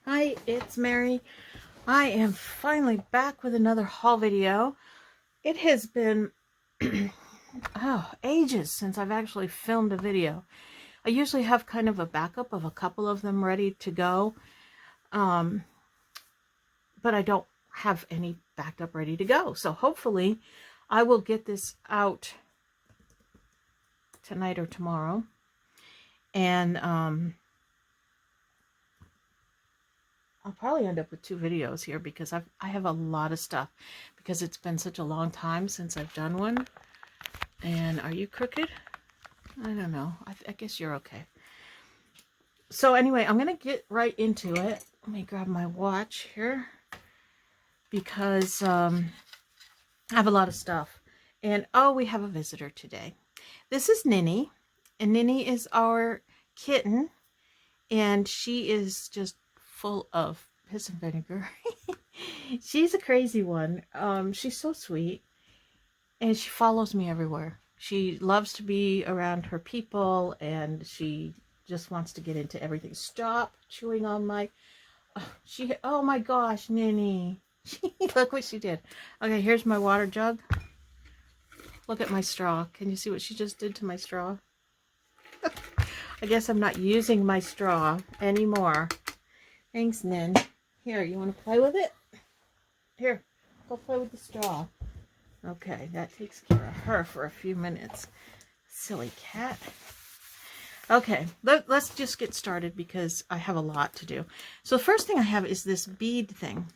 Hi, it's Mary. I am finally back with another haul video. It has been ages since I've actually filmed a video. I usually have kind of a backup of a couple of them ready to go, but I don't have any backed up ready to go. So hopefully I will get this out tonight or tomorrow. And I'll probably end up with 2 videos here because I have a lot of stuff because it's been such a long time since I've done one. And are you crooked? I don't know. I guess you're okay. So anyway, I'm going to get right into it. Let me grab my watch here because I have a lot of stuff. And oh, we have a visitor today. This is Ninny. And Ninny is our kitten. And she is just full of piss and vinegar. She's a crazy one. She's so sweet. And she follows me everywhere. She loves to be around her people, and she just wants to get into everything. Stop chewing on my... Oh my gosh, Ninny. Look what she did. Okay, here's my water jug. Look at my straw. Can you see what she just did to my straw? I guess I'm not using my straw anymore. Thanks, Nin. Here, you want to play with it? Here, go play with the straw. Okay, that takes care of her for a few minutes. Silly cat. Okay, let's just get started because I have a lot to do. So the first thing I have is this bead thing.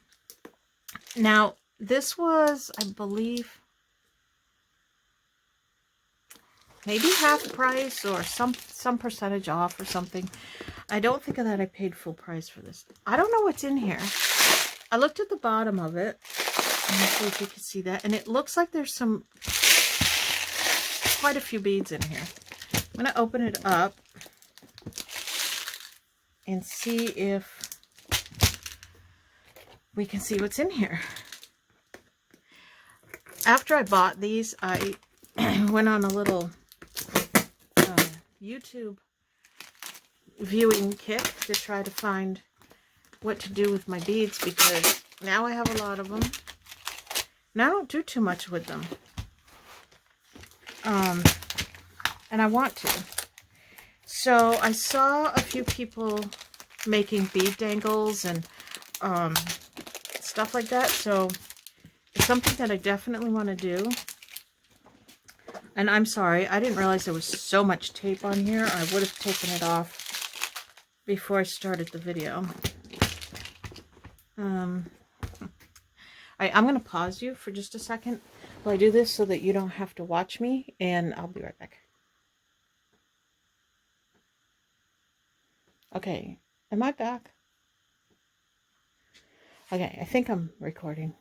Now, this was, I believe, maybe half price or some percentage off or something. I don't think that I paid full price for this. I don't know what's in here. I looked at the bottom of it. Let me see if you can see that. And it looks like there's quite a few beads in here. I'm going to open it up and see if we can see what's in here. After I bought these, I went on a little YouTube viewing kick to try to find what to do with my beads, because now I have a lot of them and I don't do too much with them, and I want to. So I saw a few people making bead dangles and stuff like that, so it's something that I definitely want to do. And I'm sorry, I didn't realize there was so much tape on here. I would have taken it off before I started the video. I'm going to pause you for just a second while I do this so that you don't have to watch me, and I'll be right back. Okay, am I back? Okay, I think I'm recording.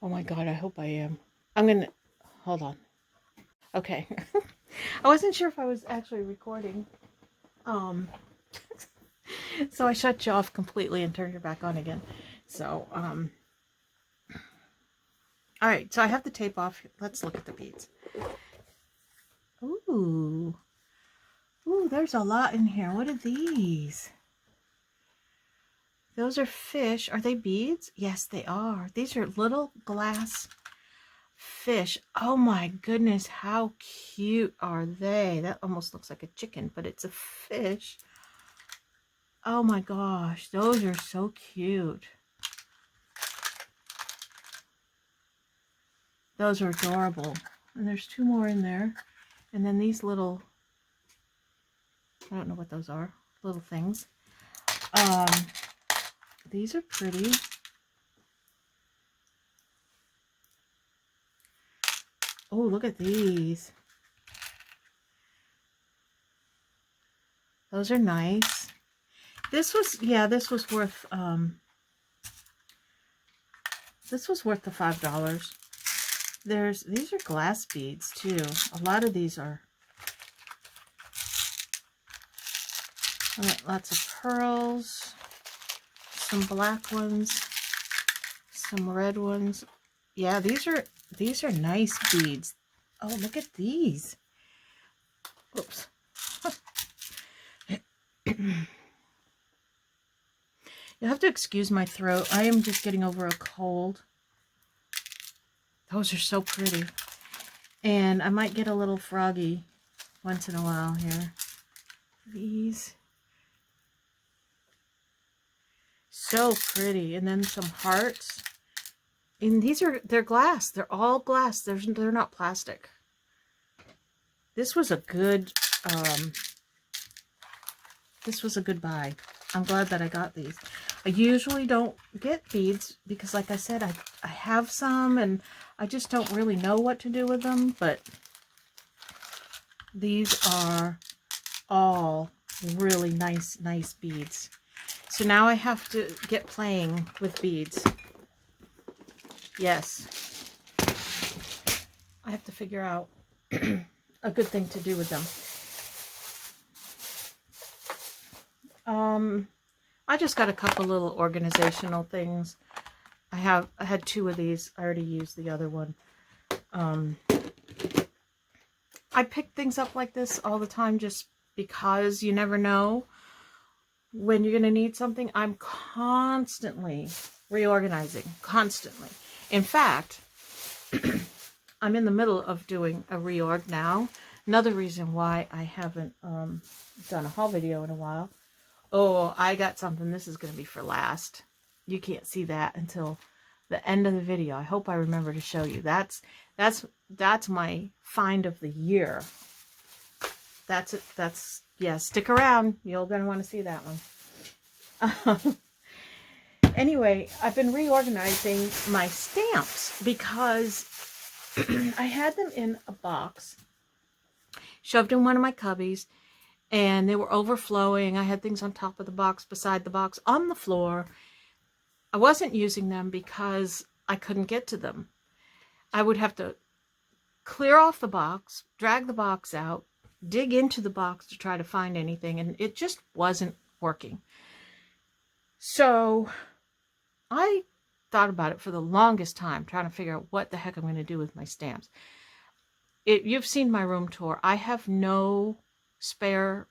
Oh my god, I hope I am. I'm going to... Hold on. Okay. I wasn't sure if I was actually recording. So I shut you off completely and turned you back on again. So, alright, so I have the tape off. Let's look at the beads. Ooh. Ooh, there's a lot in here. What are these? Those are fish. Are they beads? Yes, they are. These are little glass fish. Oh my goodness, how cute are they? That almost looks like a chicken, but it's a fish. Oh my gosh, those are so cute. Those are adorable. And there's 2 more in there. And then these little, I don't know what those are, little things. These are pretty. Oh, look at these. Those are nice. This was, yeah, this was worth the $5. These are glass beads too. A lot of these are lots of pearls, some black ones, some red ones. Yeah, these are nice beads. Oh, look at these. Oops. You'll have to excuse my throat. I am just getting over a cold. Those are so pretty. And I might get a little froggy once in a while here. These. So pretty. And then some hearts. And they're glass. They're all glass. They're not plastic. This was a good buy. I'm glad that I got these. I usually don't get beads because, like I said, I have some and I just don't really know what to do with them, but these are all really nice beads. So now I have to get playing with beads. Yes. I have to figure out a good thing to do with them. I just got a couple little organizational things. I had 2 of these. I already used the other one. I pick things up like this all the time just because you never know when you're going to need something. I'm constantly reorganizing. Constantly. In fact, I'm in the middle of doing a reorg now. Another reason why I haven't done a haul video in a while. Oh, I got something. This is going to be for last. You can't see that until the end of the video. I hope I remember to show you. That's my find of the year. That's it. Yeah, stick around. You're going to want to see that one. Anyway, I've been reorganizing my stamps because I had them in a box, shoved in one of my cubbies, and they were overflowing. I had things on top of the box, beside the box, on the floor. I wasn't using them because I couldn't get to them. I would have to clear off the box, drag the box out, dig into the box to try to find anything, and it just wasn't working. So I thought about it for the longest time, trying to figure out what the heck I'm going to do with my stamps. You've seen my room tour. I have no spare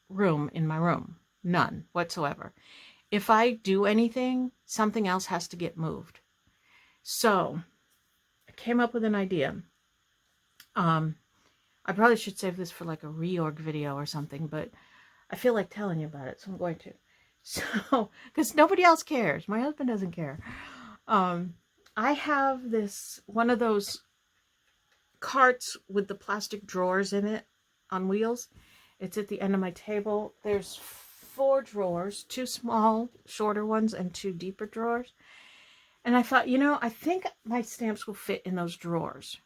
room in my room. None whatsoever. If I do anything, something else has to get moved. So I came up with an idea. I probably should save this for like a reorg video or something, but I feel like telling you about it, so I'm going to. So, because nobody else cares. My husband doesn't care. I have one of those carts with the plastic drawers in it on wheels. It's at the end of my table. There's 4 drawers, 2 small, shorter ones, and 2 deeper drawers. And I thought, I think my stamps will fit in those drawers.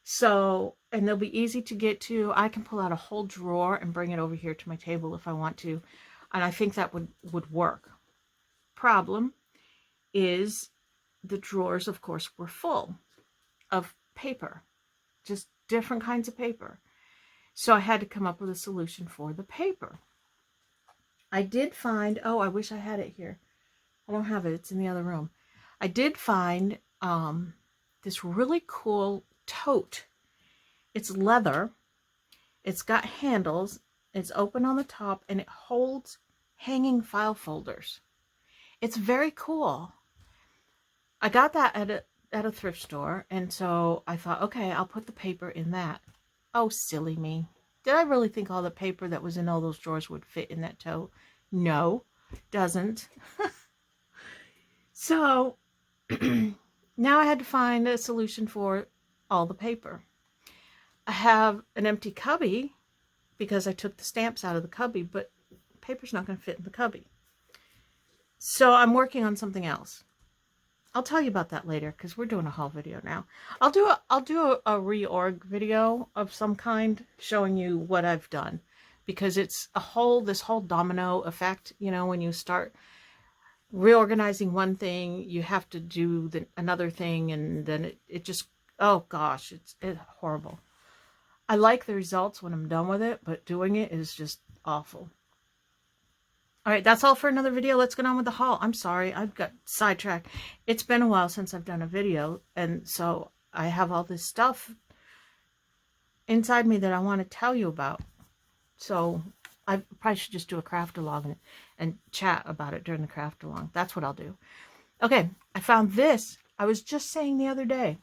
So, and they'll be easy to get to. I can pull out a whole drawer and bring it over here to my table if I want to. And I think that would work. Problem is the drawers, of course, were full of paper. Just different kinds of paper. So I had to come up with a solution for the paper. I did find, I wish I had it here. I don't have it. It's in the other room. I did find this really cool tote. It's leather. It's got handles. It's open on the top, and it holds hanging file folders. It's very cool. I got that at a thrift store, and so I thought, okay, I'll put the paper in that. Oh, silly me. Did I really think all the paper that was in all those drawers would fit in that tote? No, doesn't. So now I had to find a solution for all the paper. I have an empty cubby because I took the stamps out of the cubby, but paper's not going to fit in the cubby. So I'm working on something else. I'll tell you about that later because we're doing a haul video now. I'll do a reorg video of some kind showing you what I've done, because it's this whole domino effect. When you start reorganizing one thing, you have to do another thing, and then it just, oh gosh, it's horrible. I like the results when I'm done with it, but doing it is just awful. All right, that's all for another video. Let's get on with the haul. I'm sorry, I've got sidetracked. It's been a while since I've done a video, and so I have all this stuff inside me that I want to tell you about. So I probably should just do a craft along and chat about it during the craft along. That's what I'll do. Okay, I found this. I was just saying the other day,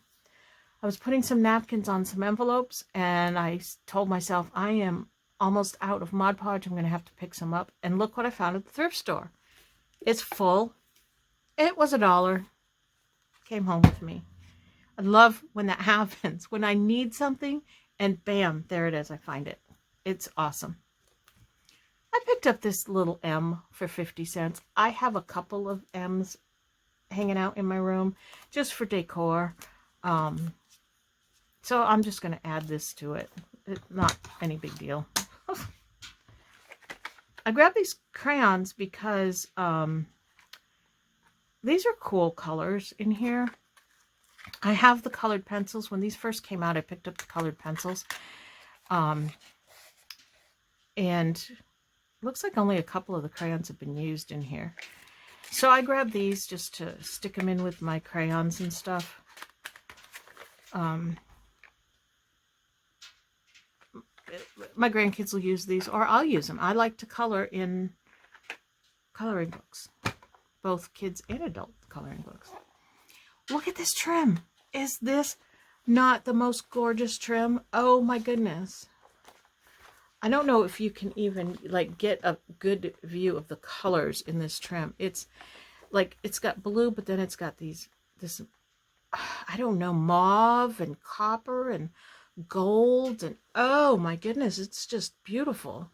I was putting some napkins on some envelopes, and I told myself I am almost out of Mod Podge. I'm going to have to pick some up. And look what I found at the thrift store. It's full. It was $1. Came home with me. I love when that happens. When I need something, and bam, there it is. I find it. It's awesome. I picked up this little M for 50 cents. I have a couple of M's hanging out in my room just for decor. So I'm just going to add this to it. It's not any big deal. I grabbed these crayons because these are cool colors in here. I have the colored pencils. When these first came out, I picked up the colored pencils. And looks like only a couple of the crayons have been used in here. So I grabbed these just to stick them in with my crayons and stuff. My grandkids will use these, or I'll use them. I like to color in coloring books. Both kids and adult coloring books. Look at this trim. Is this not the most gorgeous trim? Oh my goodness. I don't know if you can even like get a good view of the colors in this trim. It's like, it's got blue, but then it's got this, I don't know, mauve and copper and gold, and oh my goodness, it's just beautiful.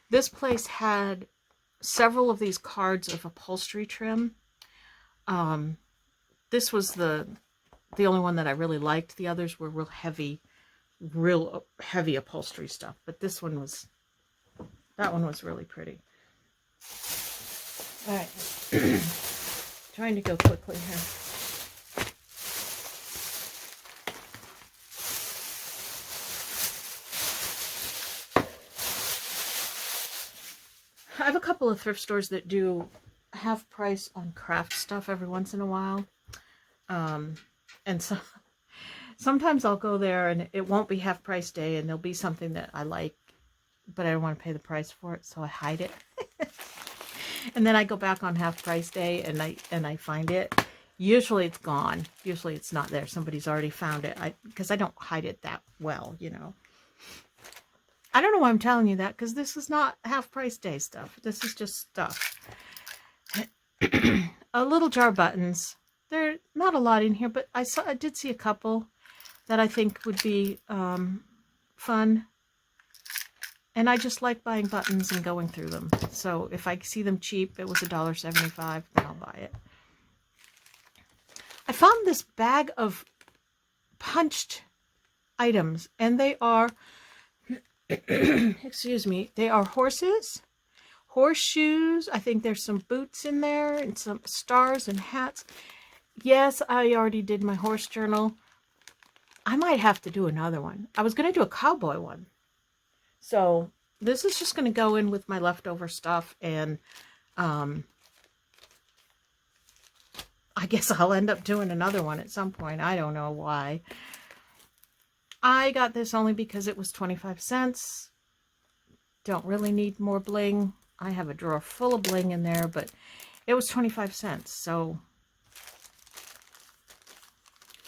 This place had several of these cards of upholstery trim. This was the only one that I really liked. The others were real heavy upholstery stuff, but that one was really pretty. All right. Trying to go quickly here. I have a couple of thrift stores that do half price on craft stuff every once in a while. And so sometimes I'll go there and it won't be half price day, and there'll be something that I like, but I don't want to pay the price for it, so I hide it. And then I go back on half price day and I find it. Usually it's gone. Usually it's not there. Somebody's already found it. Because I don't hide it that well, you know. I don't know why I'm telling you that, because this is not half price day stuff. This is just stuff. A little jar buttons. There not a lot in here, but I did see a couple that I think would be fun. And I just like buying buttons and going through them. So if I see them cheap, it was $1.75, then I'll buy it. I found this bag of punched items, and they are, excuse me, they are horses, horseshoes. I think there's some boots in there and some stars and hats. Yes, I already did my horse journal. I might have to do another one. I was going to do a cowboy one. So this is just going to go in with my leftover stuff, and I guess I'll end up doing another one at some point. I don't know why. I got this only because it was 25 cents. Don't really need more bling. I have a drawer full of bling in there, but it was 25 cents. So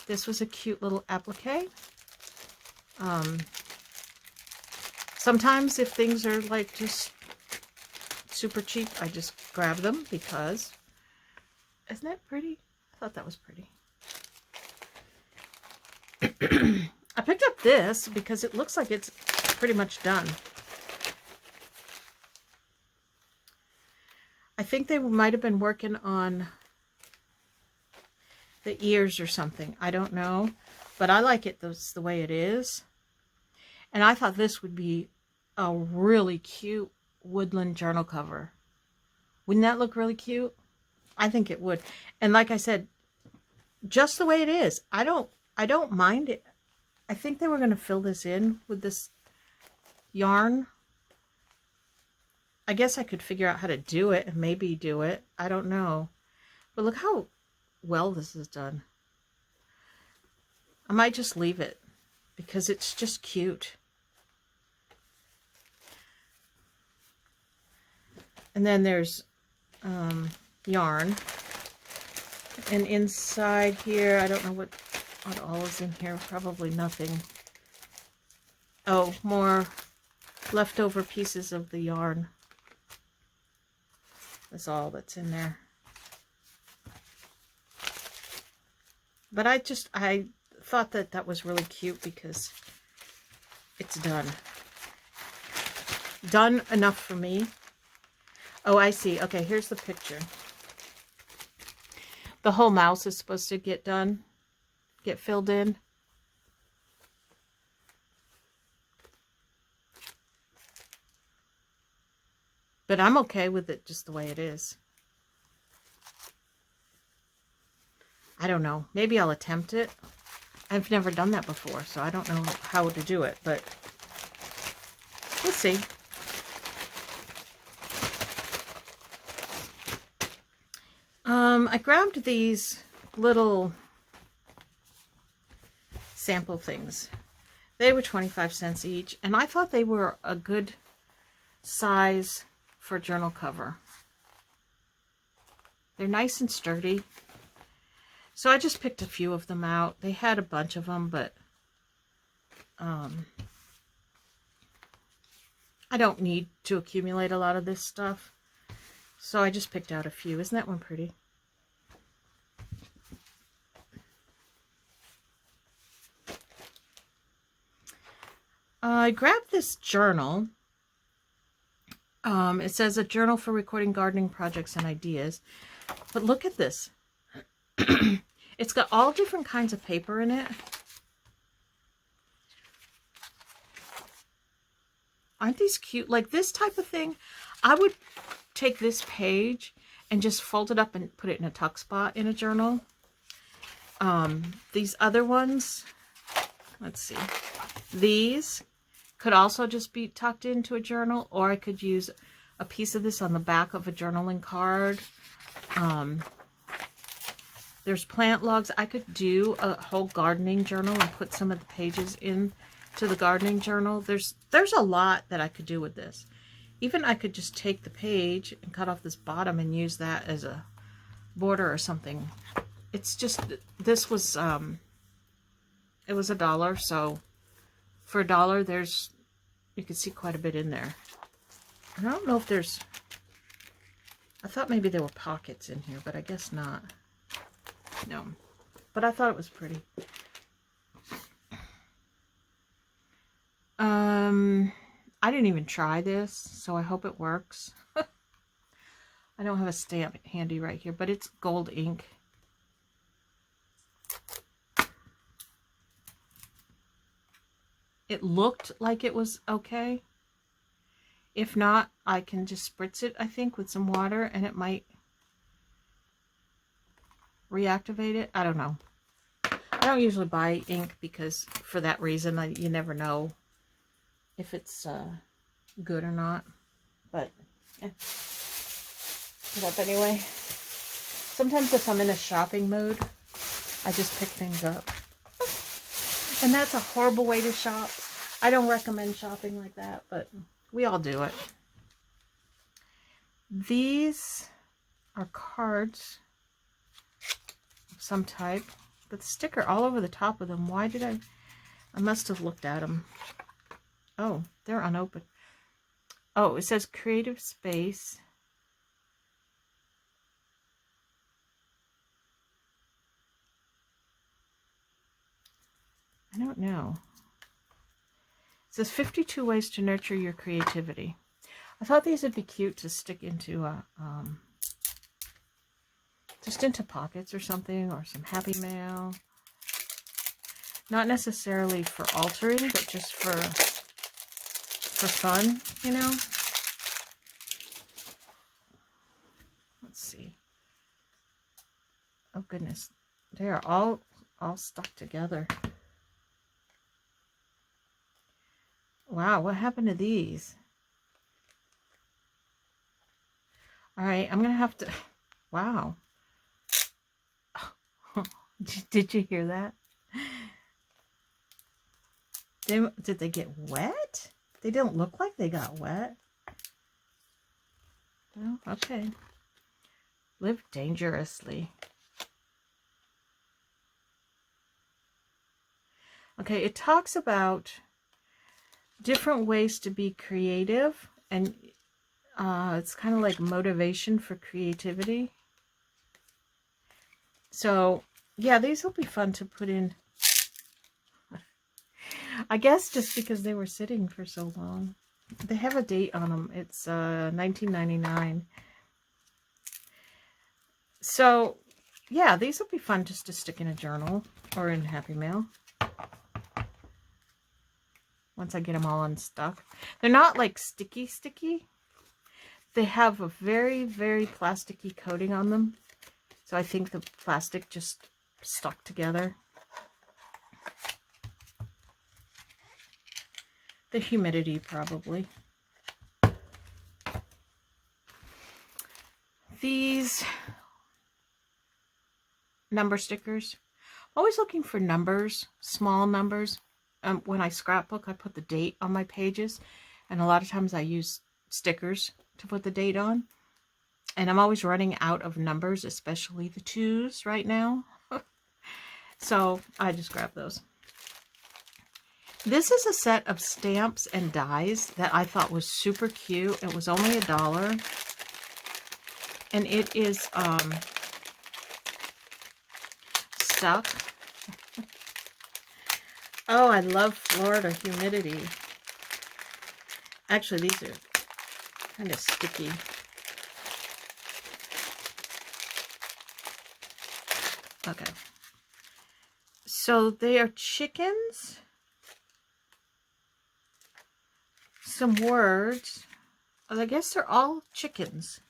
this was a cute little applique. Sometimes if things are like just super cheap, I just grab them because, isn't that pretty? I thought that was pretty. I picked up this because it looks like it's pretty much done. I think they might have been working on the ears or something. I don't know, but I like it the way it is. And I thought this would be a really cute woodland journal cover. Wouldn't that look really cute? I think it would. And like I said, just the way it is. I don't mind it. I think they were going to fill this in with this yarn. I guess I could figure out how to do it and maybe do it. I don't know. But look how well this is done. I might just leave it because it's just cute. And then there's yarn. And inside here, I don't know what all is in here. Probably nothing. Oh, more leftover pieces of the yarn. That's all that's in there. But I thought that was really cute because it's done. Done enough for me. Oh, I see. Okay, here's the picture. The whole mouse is supposed to get done, get filled in. But I'm okay with it just the way it is. I don't know. Maybe I'll attempt it. I've never done that before, so I don't know how to do it, but we'll see. I grabbed these little sample things. They were 25 cents each, and I thought they were a good size for a journal cover. They're nice and sturdy. So I just picked a few of them out. They had a bunch of them, but I don't need to accumulate a lot of this stuff. So I just picked out a few. Isn't that one pretty? I grabbed this journal. It says a journal for recording gardening projects and ideas. But look at this. It's got all different kinds of paper in it. Aren't these cute? Like this type of thing, I would take this page and just fold it up and put it in a tuck spot in a journal. These other ones, let's see. These could also just be tucked into a journal, or I could use a piece of this on the back of a journaling card. There's plant logs. I could do a whole gardening journal and put some of the pages in to the gardening journal. There's a lot that I could do with this. Even I could just take the page and cut off this bottom and use that as a border or something. It's just, this was, it was $1, so for $1, you can see quite a bit in there. And I don't know if there's, I thought maybe there were pockets in here, but I guess not. No, but I thought it was pretty. I didn't even try this, so I hope it works. I don't have a stamp handy right here, but it's gold ink. It looked like it was okay. If not, I can just spritz it, I think, with some water, and it might reactivate it. I don't know. I don't usually buy ink because, for that reason, you never know if it's good or not. But, but anyway, sometimes if I'm in a shopping mood, I just pick things up. And that's a horrible way to shop. I don't recommend shopping like that, but we all do it. These are cards of some type, but the sticker all over the top of them. Why did I must have looked at them. Oh, they're unopened. Oh, it says creative space. I don't know. It says 52 ways to nurture your creativity. I thought these would be cute to stick into a, just into pockets or something, or some happy mail. Not necessarily for altering, but just for fun, you know. Let's see. Oh goodness, they are all stuck together. Wow, what happened to these? All right, I'm gonna have to. Wow. Did you hear that? Did they get wet? They didn't look like they got wet. Oh, okay. Live dangerously. Okay, it talks about different ways to be creative, and it's kind of like motivation for creativity. So, yeah, these will be fun to put in. I guess just because they were sitting for so long. They have a date on them. It's 1999. So, yeah, these will be fun just to stick in a journal or in Happy Mail. Once I get them all unstuck. They're not like sticky. They have a very, very plasticky coating on them. So I think the plastic just stuck together. The humidity, probably. These number stickers. Always looking for numbers, small numbers. When I scrapbook, I put the date on my pages. And a lot of times I use stickers to put the date on. And I'm always running out of numbers, especially the 2s right now. So I just grab those. This is a set of stamps and dies that I thought was super cute. It was only $1. And it is stuck. Oh, I love Florida humidity. Actually, these are kind of sticky. Okay. So they are chickens. Some words. I guess they're all chickens.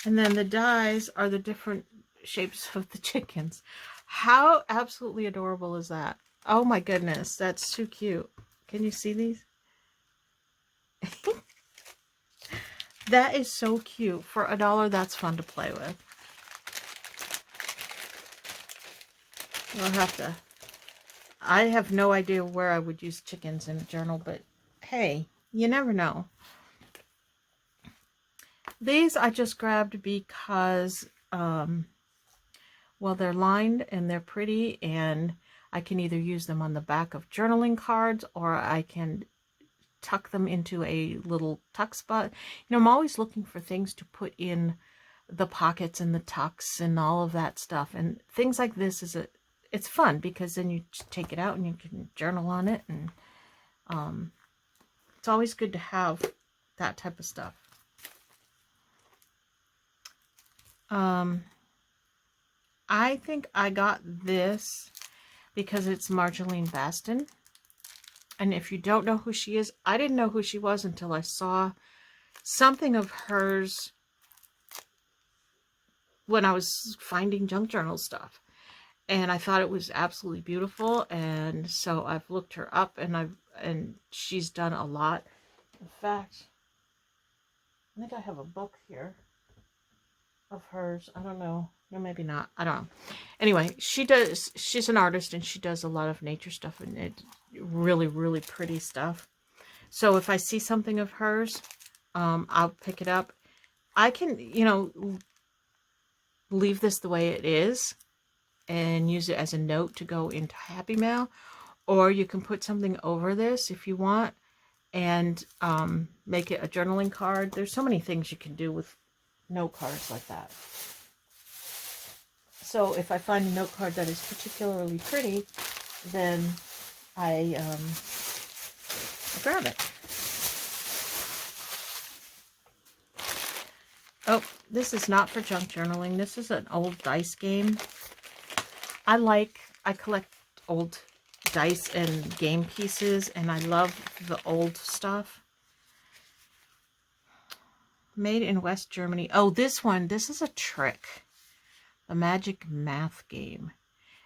And then the dies are the different shapes of the chickens. How absolutely adorable is that? Oh my goodness, that's too cute. Can you see these? That is so cute. For $1, that's fun to play with. We'll have to... I have no idea where I would use chickens in a journal, but hey, you never know. These I just grabbed because, well, they're lined and they're pretty, and I can either use them on the back of journaling cards, or I can tuck them into a little tuck spot. You know, I'm always looking for things to put in the pockets and the tucks and all of that stuff. And things like this it's fun because then you just take it out and you can journal on it. And it's always good to have that type of stuff. I think I got this because it's Marjolaine Baston. And if you don't know who she is, I didn't know who she was until I saw something of hers when I was finding junk journal stuff. And I thought it was absolutely beautiful. And so I've looked her up, and she's done a lot. In fact, I think I have a book here of hers. I don't know. No, maybe not. I don't know. Anyway, she's an artist, and she does a lot of nature stuff, and it's really, really pretty stuff. So if I see something of hers, I'll pick it up. I can, you know, leave this the way it is and use it as a note to go into Happy Mail, or you can put something over this if you want, and make it a journaling card. There's so many things you can do with note cards like that. So if I find a note card that is particularly pretty, then I grab it. Oh, this is not for junk journaling. This is an old dice game. I collect old dice and game pieces, and I love the old stuff. Made in West Germany. Oh, this is a trick. A magic math game.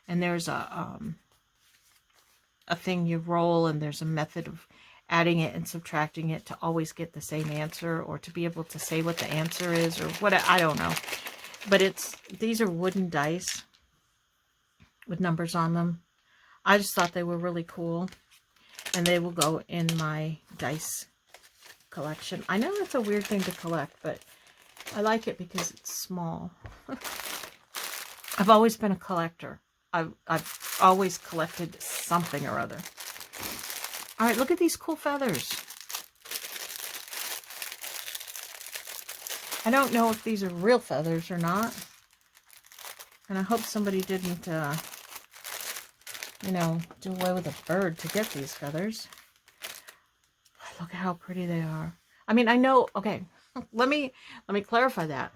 And there's a thing you roll, and there's a method of adding it and subtracting it to always get the same answer, or to be able to say what the answer is, or what, I don't know. But these are wooden dice with numbers on them. I just thought they were really cool, and they will go in my dice collection. I know that's a weird thing to collect, but I like it because it's small. I've always been a collector. I've always collected something or other. All right, look at these cool feathers. I don't know if these are real feathers or not. And I hope somebody didn't, you know, do away with a bird to get these feathers. Look at how pretty they are. I mean, I know, okay, let me clarify that.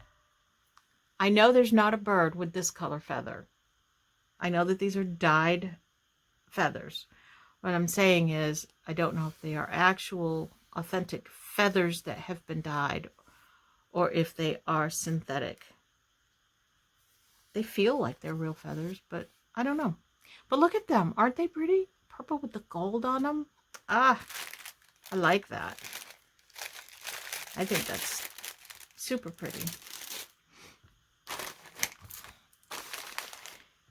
I know there's not a bird with this color feather. I know that these are dyed feathers. What I'm saying is, I don't know if they are actual, authentic feathers that have been dyed, or if they are synthetic. They feel like they're real feathers, but I don't know. But look at them. Aren't they pretty? Purple with the gold on them. Ah, I like that. I think that's super pretty.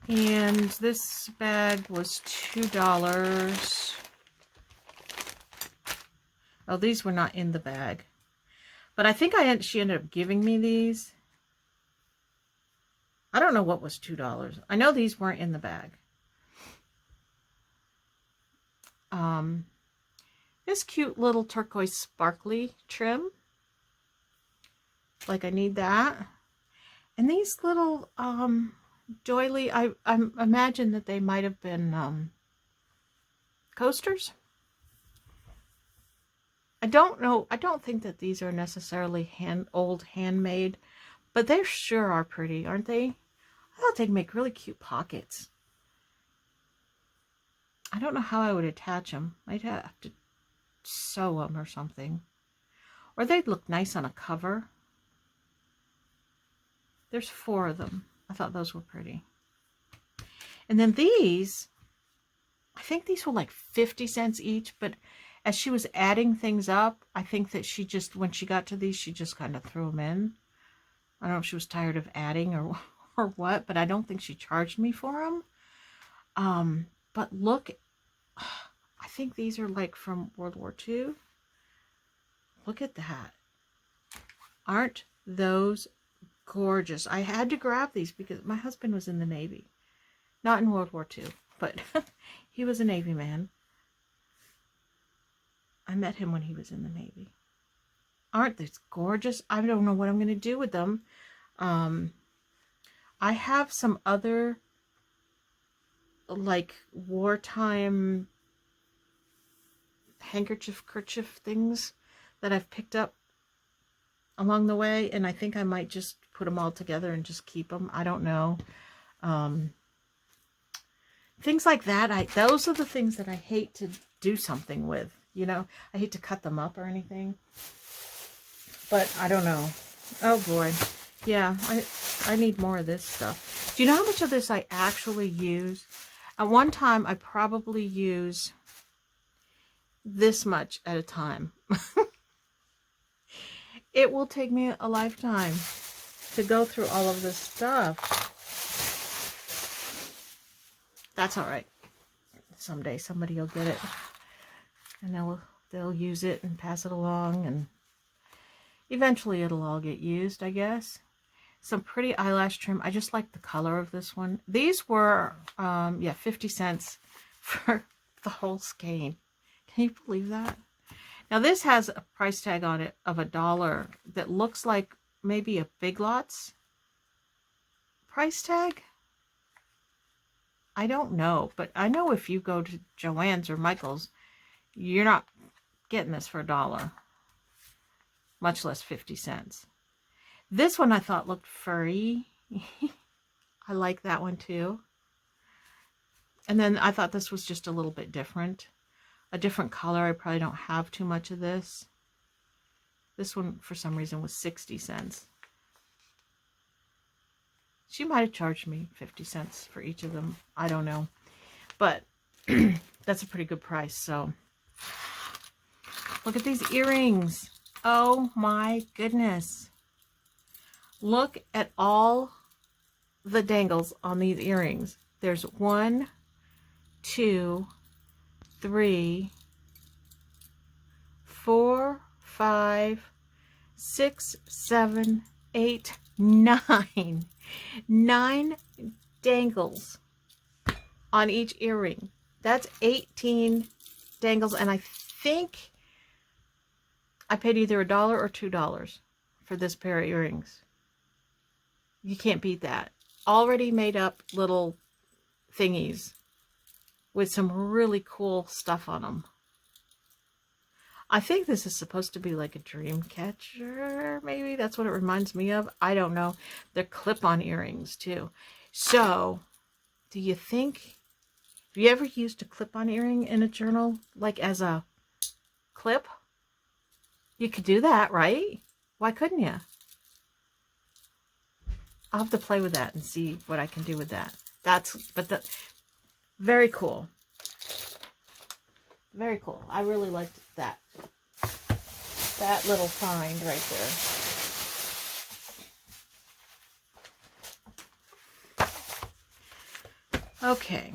And this bag was $2. Oh, these were not in the bag. But I think she ended up giving me these. I don't know what was $2. I know these weren't in the bag. This cute little turquoise sparkly trim. Like I need that. And these little doily, I imagine that they might have been coasters. I don't know. I don't think that these are necessarily old handmade, but they sure are pretty, aren't they? I thought they'd make really cute pockets. I don't know how I would attach them. I'd have to sew them or something. Or they'd look nice on a cover. There's 4 of them. I thought those were pretty. And then these, I think these were like 50 cents each, but as she was adding things up, I think that she just, when she got to these, she just kind of threw them in. I don't know if she was tired of adding or what, but I don't think she charged me for them. But look, I think these are like from World War II. Look at that. Aren't those gorgeous? I had to grab these because my husband was in the Navy. Not in World War II, but he was a Navy man. I met him when he was in the Navy. Aren't these gorgeous? I don't know what I'm going to do with them. I have some other like wartime kerchief things that I've picked up along the way, and I think I might just put them all together and just keep them. I don't know. Things like that. Those are the things that I hate to do something with. You know, I hate to cut them up or anything. But I don't know. Oh boy. Yeah, I need more of this stuff. Do you know how much of this I actually use? At one time, I probably use this much at a time. It will take me a lifetime to go through all of this stuff. That's all right. Someday somebody will get it, and they'll use it and pass it along, and eventually it'll all get used, I guess. Some pretty eyelash trim. I just like the color of this one. These were, yeah, 50 cents for the whole skein. Can you believe that? Now this has a price tag on it of $1 that looks like maybe a Big Lots price tag. I don't know, but I know if you go to Joann's or Michael's, you're not getting this for $1, much less 50 cents. This one I thought looked furry. I like that one too. And then I thought this was just a little bit different. A different color. I probably don't have too much of this. This one, for some reason, was 60 cents. She might have charged me 50 cents for each of them. I don't know. But that's a pretty good price. So look at these earrings. Oh my goodness. Look at all the dangles on these earrings. There's 1, 2, 3, 4, 5, 6, 7, 8, 9. 9 dangles on each earring. That's 18 dangles, and I think I paid either $1 or $2 for this pair of earrings. You can't beat that. Already made up little thingies with some really cool stuff on them. I think this is supposed to be like a dream catcher, maybe. That's what it reminds me of. I don't know. They're clip-on earrings, too. So, do you think, have you ever used a clip-on earring in a journal, like as a clip? You could do that, right? Why couldn't you? I'll have to play with that and see what I can do with that. Very cool. Very cool. I really liked that. That little find right there. Okay.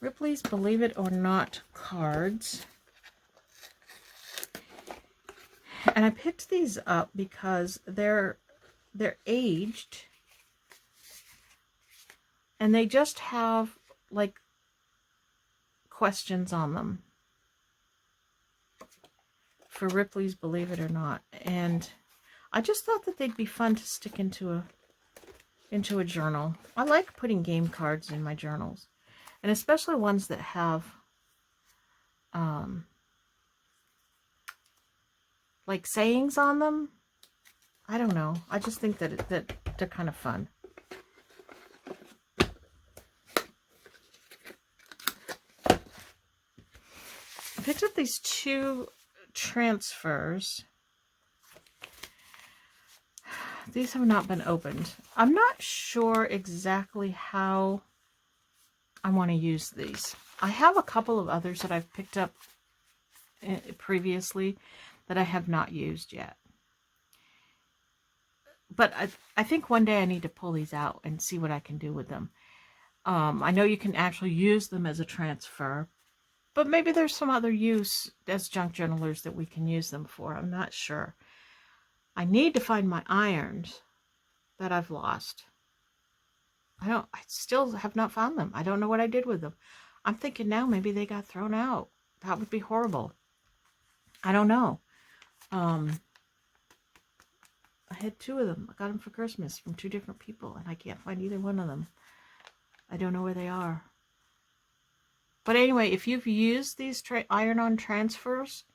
Ripley's Believe It or Not cards. And I picked these up because they're aged. And they just have like questions on them for Ripley's Believe It or Not, and I just thought that they'd be fun to stick into a journal. I like putting game cards in my journals, and especially ones that have like sayings on them. I don't know. I just think that they're kind of fun. I picked up these 2 transfers. These have not been opened. I'm not sure exactly how I want to use these. I have a couple of others that I've picked up previously that I have not used yet. But I think one day I need to pull these out and see what I can do with them. I know you can actually use them as a transfer, but maybe there's some other use as junk journalers that we can use them for. I'm not sure. I need to find my irons that I've lost. I still have not found them. I don't know what I did with them. I'm thinking now maybe they got thrown out. That would be horrible. I don't know. I had 2 of them. I got them for Christmas from 2 different people, and I can't find either one of them. I don't know where they are. But anyway, if you've used these iron-on transfers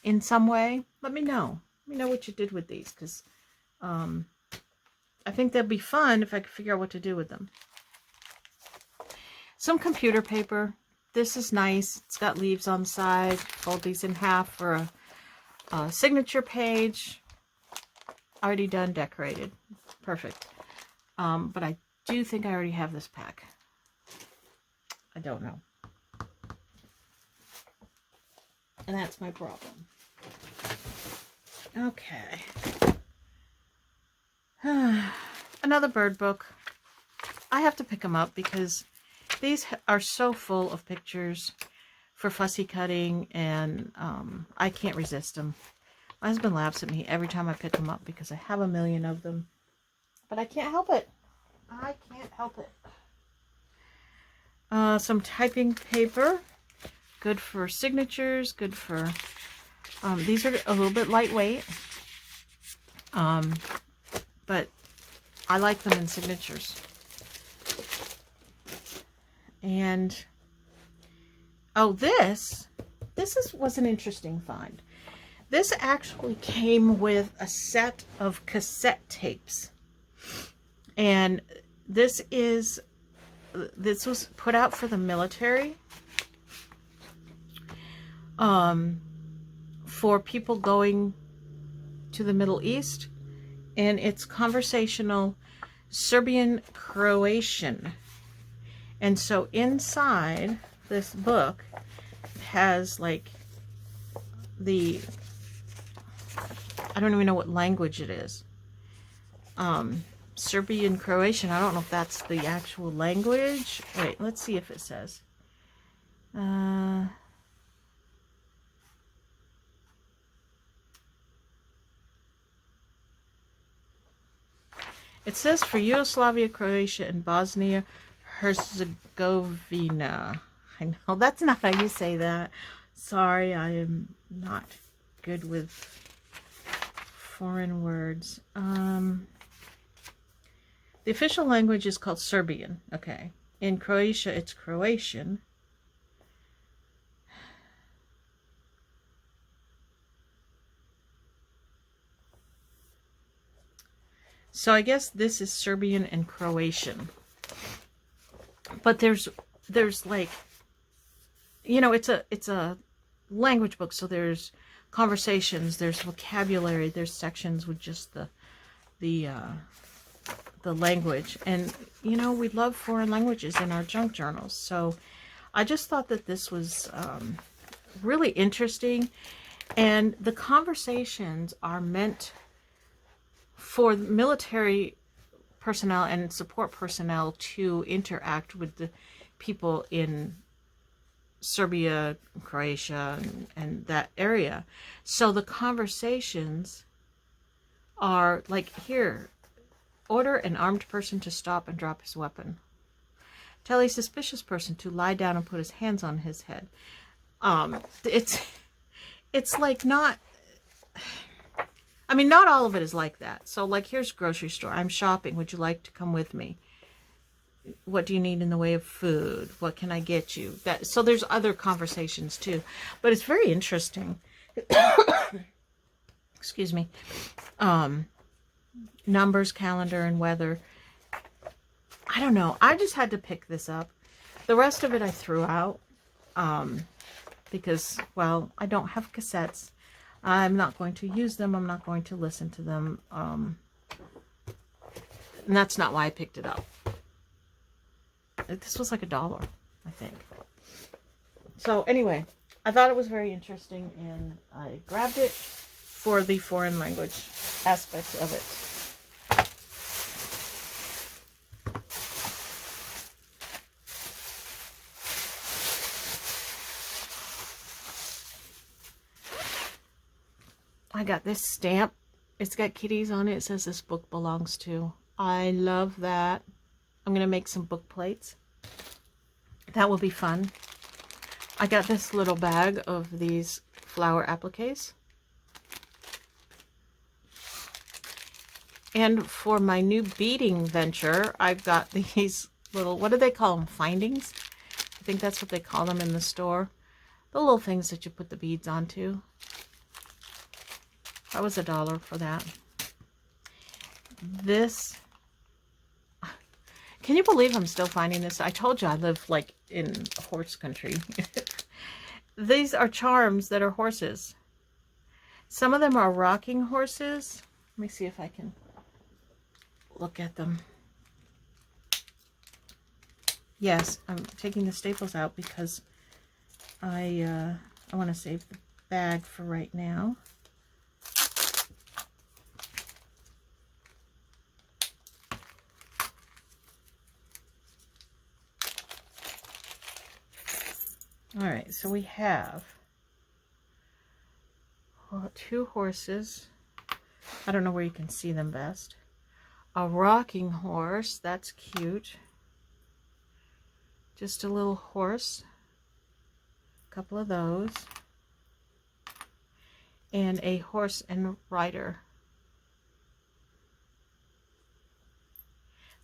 in some way, let me know. Let me know what you did with these, because I think they'll be fun if I can figure out what to do with them. Some computer paper. This is nice. It's got leaves on the side. Fold these in half for a signature page. Already done, decorated. Perfect. But I do think I already have this pack. I don't know. And that's my problem. Okay. Another bird book. I have to pick them up because these are so full of pictures for fussy cutting, and I can't resist them. My husband laughs at me every time I pick them up because I have a million of them. But I can't help it. I can't help it. Some typing paper. Good for signatures. Good for... these are a little bit lightweight. But I like them in signatures. And... oh, this was an interesting find. This actually came with a set of cassette tapes. And this was put out for the military. For people going to the Middle East. And it's conversational Serbian Croatian. And so inside this book has like I don't even know what language it is. Serbian Croatian. I don't know if that's the actual language. Wait, let's see if it says. It says for Yugoslavia, Croatia, and Bosnia Herzegovina. I know that's not how you say that. Sorry, I am not good with foreign words. The official language is called Serbian. Okay. In Croatia, it's Croatian. So I guess this is Serbian and Croatian. But there's like, you know, it's a language book, so there's conversations, there's vocabulary, there's sections with just the language. And you know, we love foreign languages in our junk journals. So I just thought that this was really interesting, and the conversations are meant for military personnel and support personnel to interact with the people in Serbia, Croatia, and that area. So the conversations are like, here, order an armed person to stop and drop his weapon. Tell a suspicious person to lie down and put his hands on his head. It's like not... I mean, not all of it is like that. So, like, here's grocery store. I'm shopping. Would you like to come with me? What do you need in the way of food? What can I get you? So there's other conversations too. But it's very interesting. Excuse me. Numbers, calendar, and weather. I don't know. I just had to pick this up. The rest of it I threw out. Because, well, I don't have cassettes. I'm not going to use them. I'm not going to listen to them. And that's not why I picked it up. This was like $1, I think. So anyway, I thought it was very interesting, and I grabbed it for the foreign language aspect of it. I got this stamp. It's got kitties on it. It says this book belongs to. I love that. I'm going to make some book plates. That will be fun. I got this little bag of these flower appliques. And for my new beading venture, I've got these little, what do they call them? Findings? I think that's what they call them in the store. The little things that you put the beads onto. That was $1 for that. This, can you believe I'm still finding this? I told you I live like in horse country. These are charms that are horses. Some of them are rocking horses. Let me see if I can look at them. Yes, I'm taking the staples out because I want to save the bag for right now. All right, so we have 2 horses. I don't know where you can see them best. A rocking horse, that's cute. Just a little horse. A couple of those. And a horse and rider.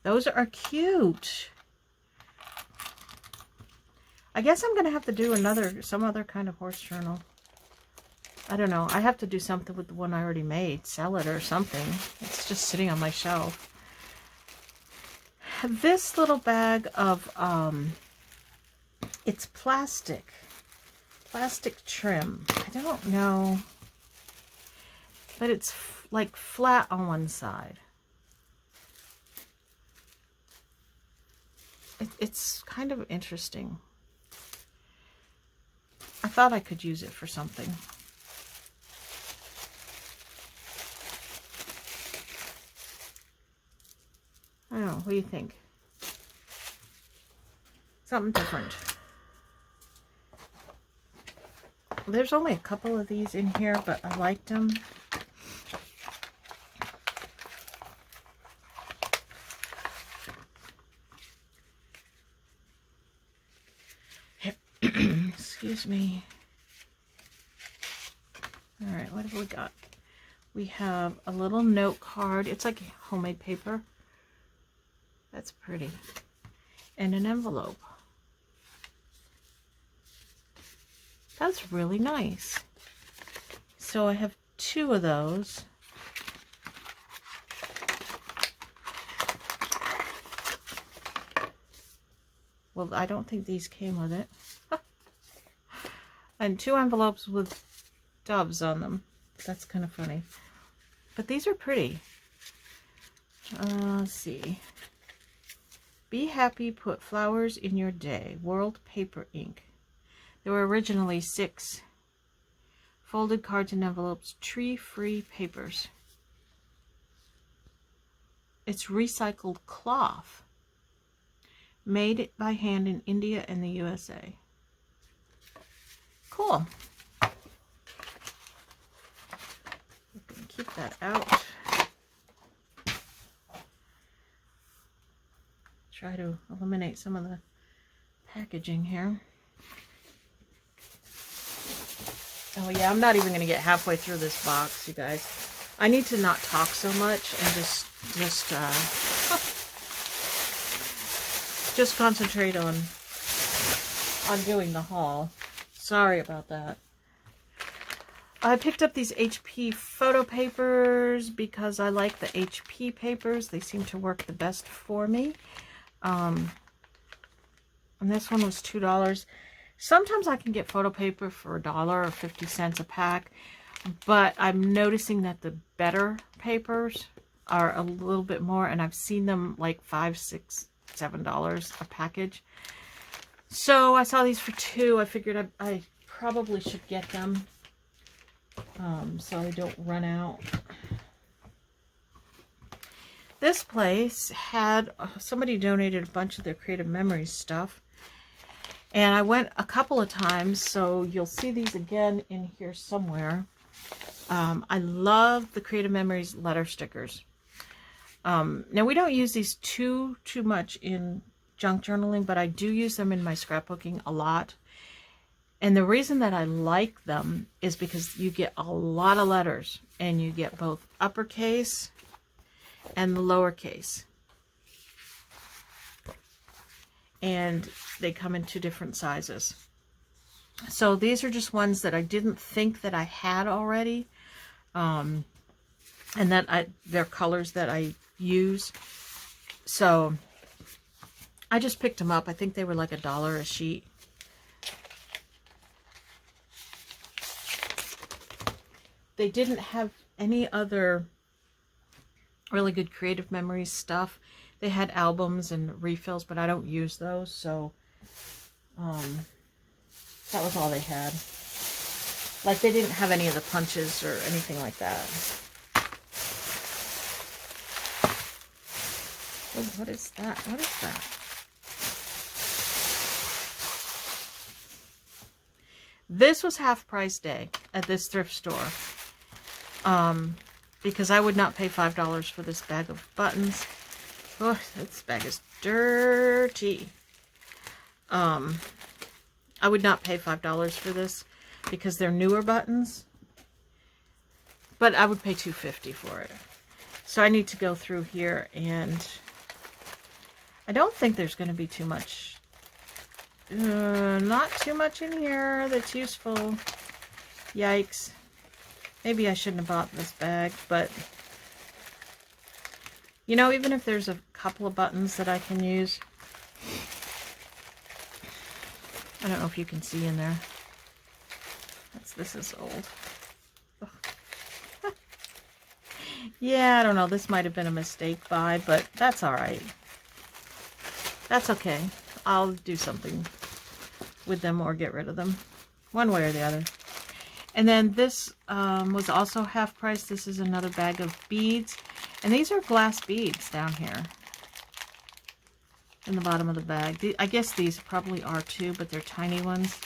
Those are cute. I guess I'm going to have to do some other kind of horse journal. I don't know. I have to do something with the one I already made. Sell it or something. It's just sitting on my shelf. This little bag of, it's plastic. Plastic trim. I don't know. But it's like flat on one side. It's kind of interesting. I thought I could use it for something. I don't know. What do you think? Something different. There's only a couple of these in here, but I liked them. Excuse me. All right, what have we got? We have a little note card. It's like homemade paper. That's pretty. And an envelope. That's really nice. So I have 2 of those. Well, I don't think these came with it. And 2 envelopes with doves on them. That's kind of funny. But these are pretty. Let's see. Be happy, put flowers in your day. World Paper Ink. There were originally 6 folded cards and envelopes, tree-free papers. It's recycled cloth. Made by hand in India and the USA. Cool. We can keep that out. Try to eliminate some of the packaging here. Oh yeah, I'm not even going to get halfway through this box, you guys. I need to not talk so much and just concentrate on doing the haul. Sorry about that. I picked up these HP photo papers because I like the HP papers. They seem to work the best for me. And this one was $2. Sometimes I can get photo paper for $1 or 50 cents a pack, but I'm noticing that the better papers are a little bit more, and I've seen them like $5, $6, $7 a package. So I saw these for $2. I figured I probably should get them so I don't run out. This place had, somebody donated a bunch of their Creative Memories stuff. And I went a couple of times, so you'll see these again in here somewhere. I love the Creative Memories letter stickers. Now, we don't use these too much in junk journaling, but I do use them in my scrapbooking a lot. And the reason that I like them is because you get a lot of letters, and you get both uppercase and the lowercase. And they come in 2 different sizes. So these are just ones that I didn't think that I had already. And that they're colors that I use. So I just picked them up. I think they were like $1 a sheet. They didn't have any other really good Creative Memories stuff. They had albums and refills, but I don't use those, so that was all they had. Like, they didn't have any of the punches or anything like that. Oh, what is that? What is that? This was half price day at this thrift store. Because I would not pay $5 for this bag of buttons. Oh, this bag is dirty. I would not pay $5 for this because they're newer buttons. But I would pay $2.50 for it. So I need to go through here, and I don't think there's going to be too much. Not too much in here that's useful. Yikes. Maybe I shouldn't have bought this bag, but you know, even if there's a couple of buttons that I can use. I don't know if you can see in there. This is old. Yeah, I don't know. This might have been a mistake buy, but that's all right. That's okay. I'll do something with them or get rid of them. One way or the other. And then this was also half price. This is another bag of beads. And these are glass beads down here in the bottom of the bag. I guess these probably are too, but they're tiny ones.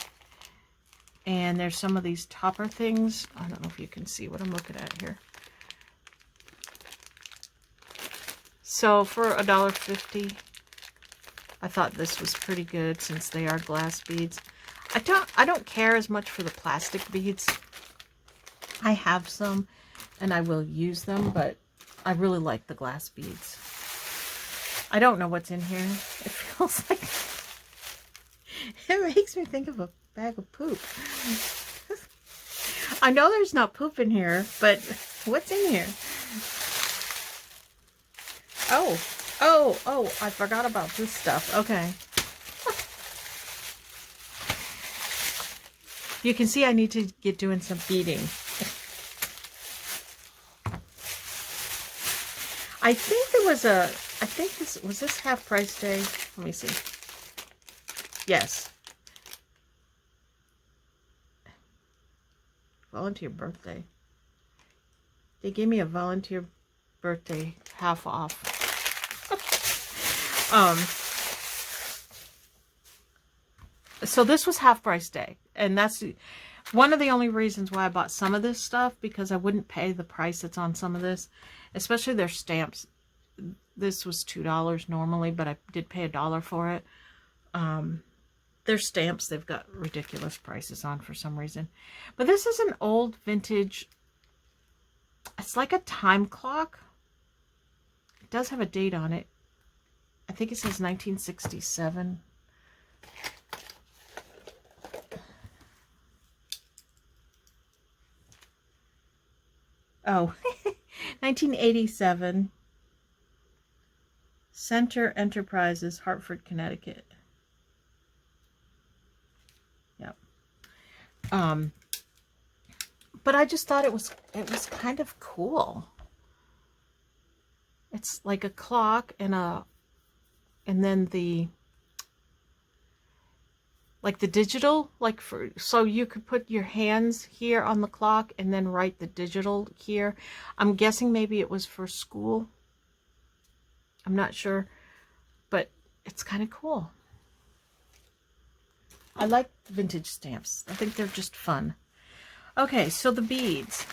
And there's some of these topper things. I don't know if you can see what I'm looking at here. So for $1.50, I thought this was pretty good since they are glass beads. I don't care as much for the plastic beads. I have some and I will use them, but I really like the glass beads. I don't know what's in here. It feels like it makes me think of a bag of poop. I know there's not poop in here, but what's in here? Oh, I forgot about this stuff. Okay. You can see I need to get doing some beading. I think there was a, I think this, was this half price day? Let me see. Yes. Volunteer birthday. They gave me a volunteer birthday half off. So this was half price day. And that's one of the only reasons why I bought some of this stuff, because I wouldn't pay the price that's on some of this, especially their stamps. This was $2 normally, but I did pay $1 for it. Their stamps, they've got ridiculous prices on for some reason. But this is an old vintage, it's like a time clock. It does have a date on it. I think it says 1967. Oh, 1987. Center Enterprises, Hartford, Connecticut. Yep. But I just thought it was kind of cool. It's like a clock and then the like the digital, like so you could put your hands here on the clock and then write the digital here. I'm guessing maybe it was for school. I'm not sure, but it's kind of cool. I like vintage stamps. I think they're just fun. Okay, so the beads.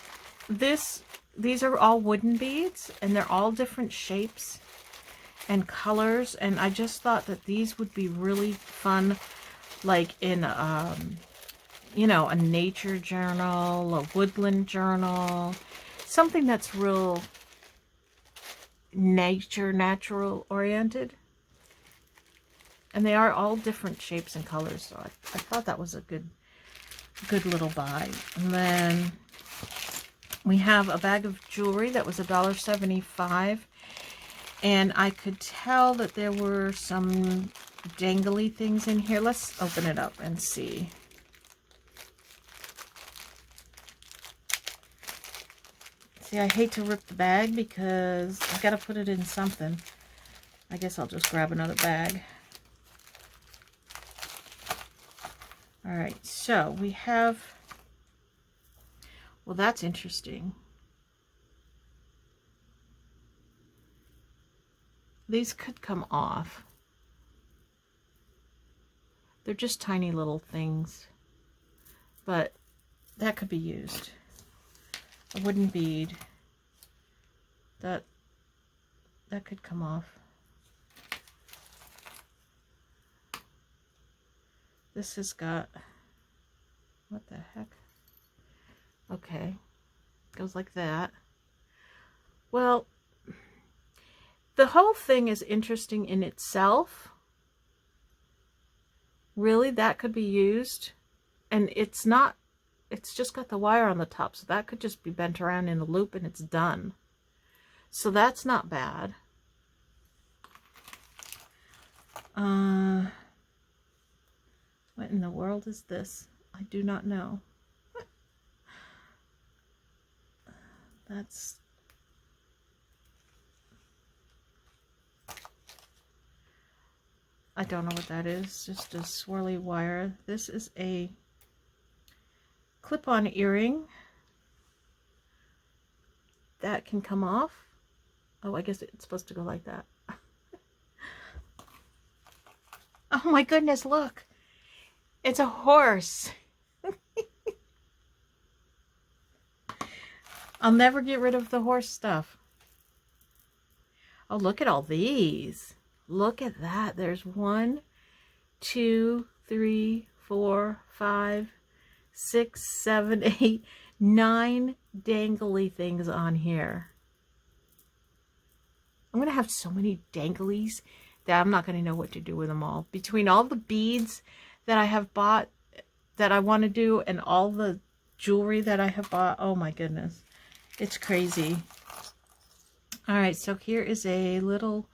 These are all wooden beads, and they're all different shapes and colors, and I just thought that these would be really fun, like in you know, a nature journal, a woodland journal, something that's real natural oriented. And they are all different shapes and colors, so I thought that was a good little buy. And then we have a bag of jewelry that was $1.75, and I could tell that there were some dangly things in here. Let's open it up and see. See, I hate to rip the bag because I've got to put it in something. I guess I'll just grab another bag. All right, so we have, well, that's interesting. These could come off. They're just tiny little things, but that could be used. A wooden bead. That could come off. This has got, what the heck? Okay, goes like that. Well, the whole thing is interesting in itself. Really, that could be used. And it's not, it's just got the wire on the top, so that could just be bent around in a loop and it's done. So that's not bad. What in the world is this? I do not know. That's... I don't know what that is. Just a swirly wire. This is a clip-on earring. That can come off. Oh, I guess it's supposed to go like that. Oh my goodness, look. It's a horse. I'll never get rid of the horse stuff. Oh, look at all these. Look at that. There's 1, 2, 3, 4, 5, 6, 7, 8, 9 dangly things on here. I'm going to have so many danglies that I'm not going to know what to do with them all. Between all the beads that I have bought that I want to do and all the jewelry that I have bought, oh my goodness, it's crazy. All right, so here is a little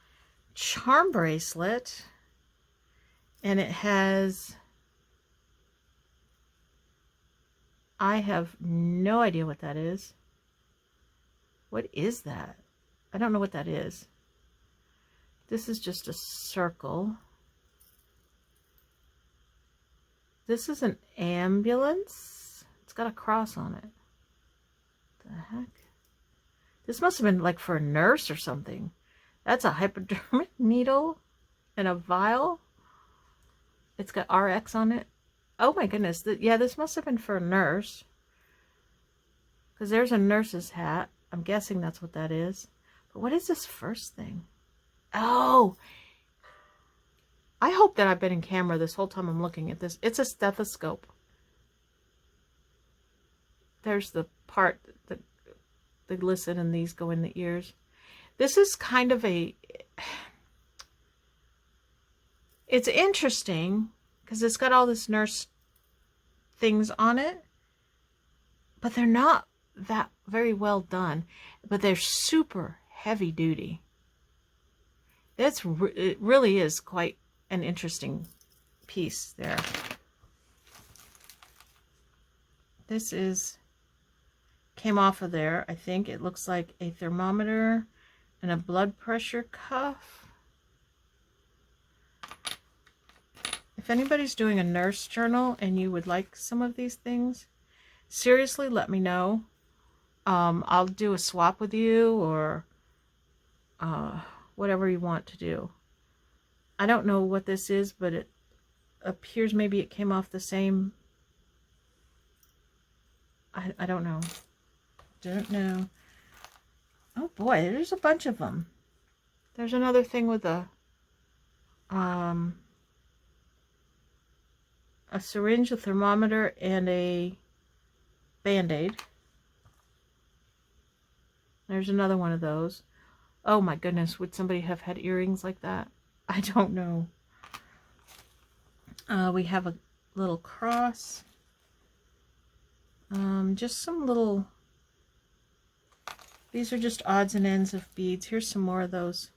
charm bracelet, and it has, I have no idea what that is. What is that? I don't know what that is. This is just a circle. This is an ambulance. It's got a cross on it. What the heck? This must have been like for a nurse or something. That's a hypodermic needle and a vial. It's got RX on it. Oh my goodness. Yeah, this must have been for a nurse. Because there's a nurse's hat. I'm guessing that's what that is. But what is this first thing? Oh! I hope that I've been in camera this whole time I'm looking at this. It's a stethoscope. There's the part that they listen and these go in the ears. This is kind of a... It's interesting because it's got all this nurse things on it. But they're not that very well done. But they're super heavy duty. It really is quite an interesting piece there. This came off of there, I think. It looks like a thermometer and a blood pressure cuff. If anybody's doing a nurse journal and you would like some of these things, seriously, let me know. I'll do a swap with you or whatever you want to do. I don't know what this is, but it appears maybe it came off the same. I don't know. Don't know. Oh boy, there's a bunch of them. There's another thing with a syringe, a thermometer, and a Band-Aid. There's another one of those. Oh my goodness, would somebody have had earrings like that? I don't know. We have a little cross. Just some little... These are just odds and ends of beads. Here's some more of those.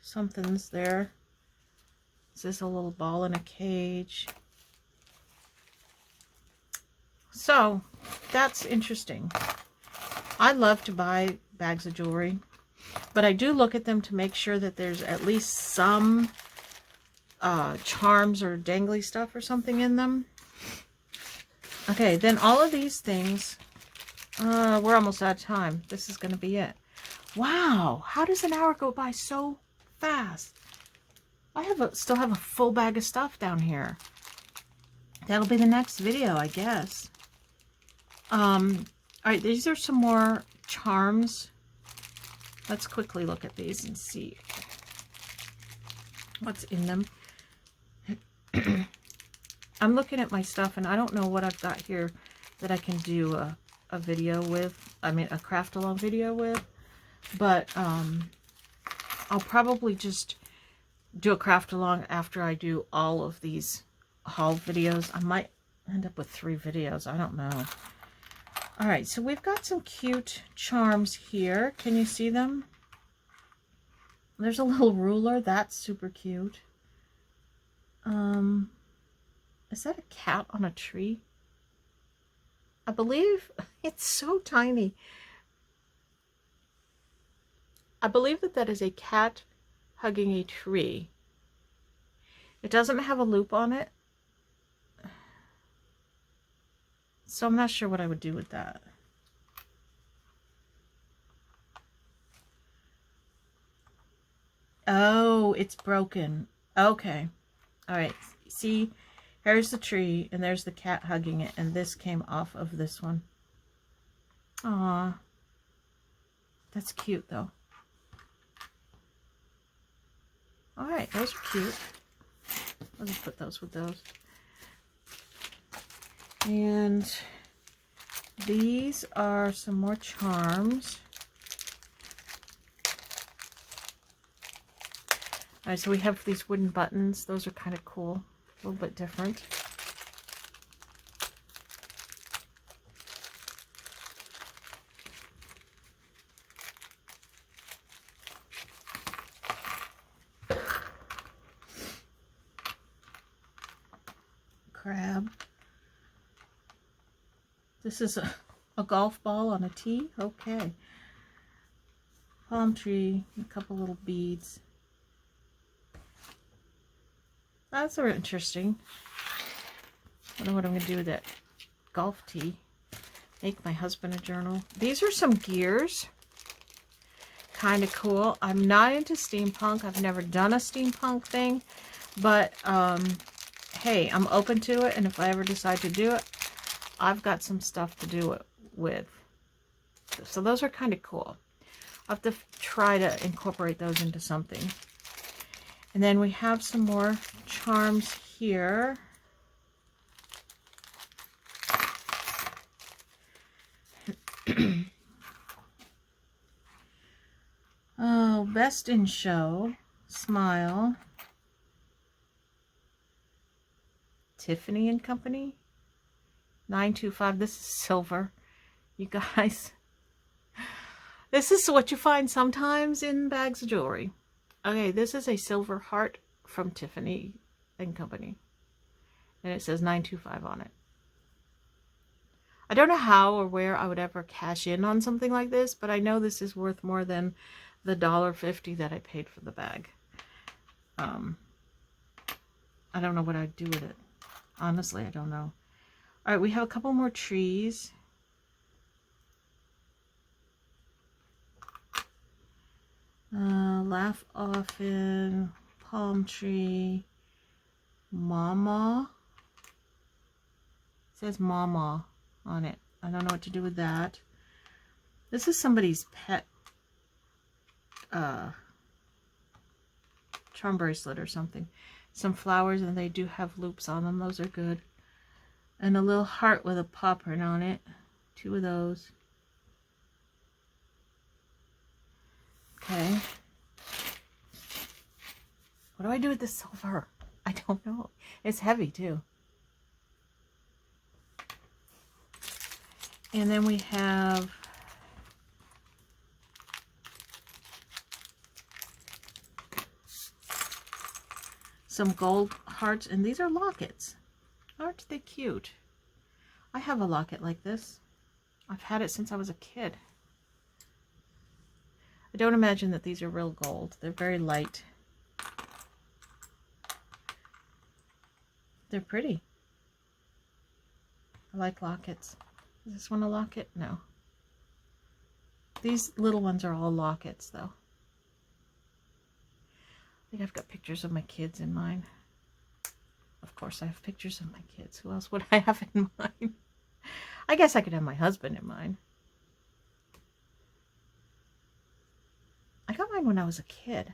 Something's there. This is a little ball in a cage. So, that's interesting. I love to buy bags of jewelry, but I do look at them to make sure that there's at least some charms or dangly stuff or something in them. Okay, then all of these things, we're almost out of time. This is going to be it. Wow, how does an hour go by so fast? I still have a full bag of stuff down here. That'll be the next video, I guess. All right, these are some more charms. Let's quickly look at these and see what's in them. I'm looking at my stuff and I don't know what I've got here that I can do a video with. I mean, a craft along video with. But I'll probably just do a craft along after I do all of these haul videos. I might end up with 3 videos. I don't know. All right, so we've got some cute charms here. Can you see them? There's a little ruler. That's super cute. Is that a cat on a tree? I believe it's so tiny. I believe that is a cat hugging a tree. It doesn't have a loop on it. So I'm not sure what I would do with that. Oh, it's broken. Okay. All right. See, here's the tree, and there's the cat hugging it, and this came off of this one. Aw. That's cute, though. All right, those are cute. I'll just put those with those. And these are some more charms. All right, so we have these wooden buttons. Those are kind of cool, a little bit different. Crab. This is a golf ball on a tee. Okay. Palm tree, a couple little beads. That's sort of interesting. I don't know what I'm going to do with that golf tee. Make my husband a journal. These are some gears. Kind of cool. I'm not into steampunk. I've never done a steampunk thing. But, hey, I'm open to it. And if I ever decide to do it, I've got some stuff to do it with. So those are kind of cool. I'll have to try to incorporate those into something. And then we have some more charms here. Oh, Best in Show, Smile, Tiffany and Company, 925. This is silver, you guys. This is what you find sometimes in bags of jewelry. Okay, this is a silver heart from Tiffany and Company. And it says 925 on it. I don't know how or where I would ever cash in on something like this, but I know this is worth more than the $1.50 that I paid for the bag. I don't know what I'd do with it. Honestly, I don't know. All right, we have a couple more trees. Laugh Often, Palm Tree, Mama. It says Mama on it. I don't know what to do with that. This is somebody's pet charm bracelet or something. Some flowers, and they do have loops on them. Those are good. And a little heart with a paw print on it. 2 of those. Okay. What do I do with this silver? I don't know. It's heavy too. And then we have some gold hearts, and these are lockets. Aren't they cute? I have a locket like this. I've had it since I was a kid. I don't imagine that these are real gold. They're very light. They're pretty. I like lockets. Is this one a locket? No. These little ones are all lockets, though. I think I've got pictures of my kids in mine. Of course, I have pictures of my kids. Who else would I have in mine? I guess I could have my husband in mine. I got mine when I was a kid.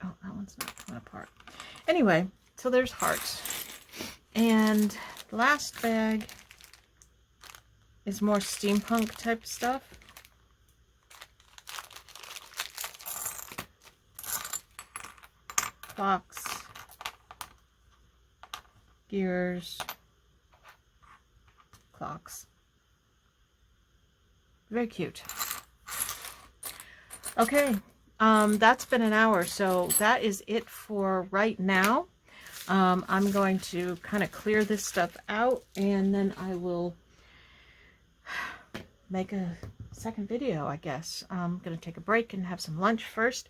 Oh, that one's not coming apart. Anyway, so there's hearts. And the last bag is more steampunk type stuff. Clocks, gears, clocks. Very cute. Okay, that's been an hour, so that is it for right now. I'm going to kind of clear this stuff out, and then I will make a second video, I guess. I'm going to take a break and have some lunch first.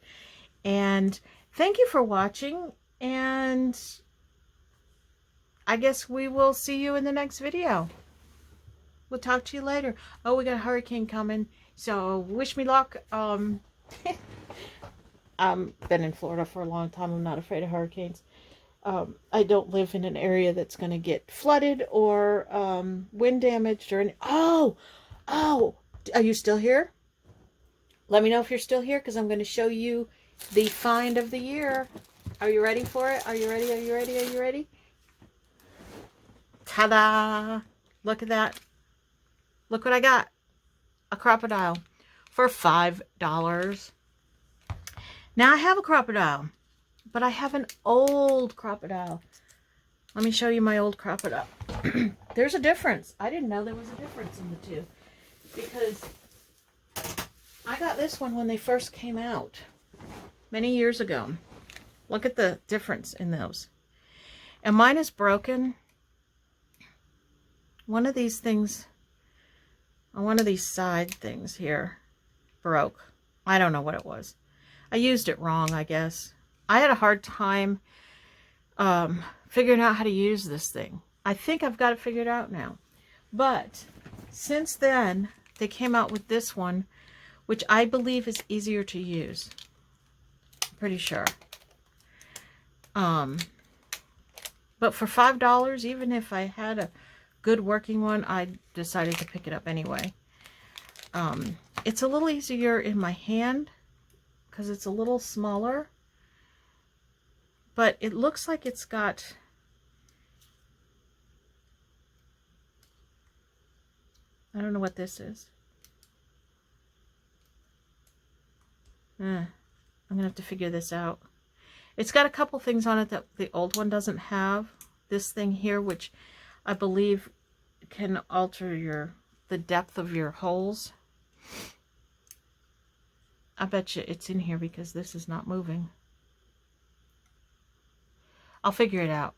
And thank you for watching, and I guess we will see you in the next video. We'll talk to you later. Oh, we got a hurricane coming, so wish me luck. I've been in Florida for a long time. I'm not afraid of hurricanes. I don't live in an area that's going to get flooded or wind damaged or any. Oh, are you still here? Let me know if you're still here, because I'm going to show you the find of the year. Are you ready for it? Are you ready? Are you ready? Are you ready? Ta-da! Look at that. Look what I got. A crocodile for $5. Now I have a crocodile, but I have an old crocodile. Let me show you my old crocodile. There's a difference. I didn't know there was a difference in the two, because I got this one when they first came out many years ago. Look at the difference in those. And mine is broken. One of these things, one of these side things here broke. I don't know what it was. I used it wrong, I guess. I had a hard time figuring out how to use this thing. I think I've got it figured out now. But since then, they came out with this one, which I believe is easier to use. I'm pretty sure. But for $5, even if I had a good working one, I decided to pick it up anyway. It's a little easier in my hand because it's a little smaller, but it looks like it's got, I don't know what this is. I'm gonna have to figure this out. It's got a couple things on it that the old one doesn't have. This thing here, which I believe can alter the depth of your holes. I bet you it's in here because this is not moving. I'll figure it out.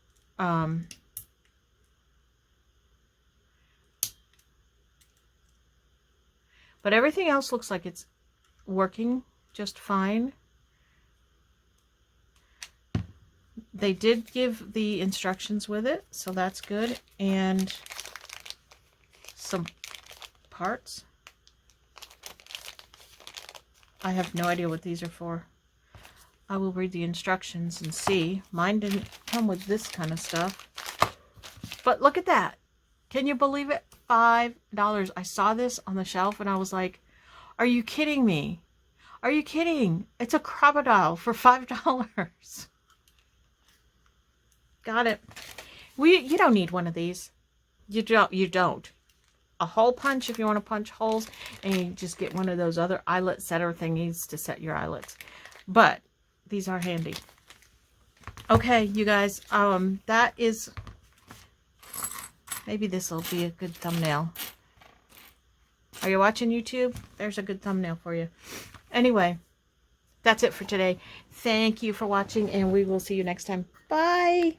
But everything else looks like it's working just fine. They did give the instructions with it, so that's good. And some parts. I have no idea what these are for. I will read the instructions and see. Mine didn't come with this kind of stuff. But look at that. Can you believe it? $5. I saw this on the shelf and I was like, are you kidding me? Are you kidding? It's a crocodile for $5. Got it. You don't need one of these. You don't. A hole punch if you want to punch holes, and you just get one of those other eyelet setter thingies to set your eyelets. But these are handy. Okay, you guys, that is, maybe this will be a good thumbnail. Are you watching YouTube? There's a good thumbnail for you. Anyway, that's it for today. Thank you for watching, and we will see you next time. Bye.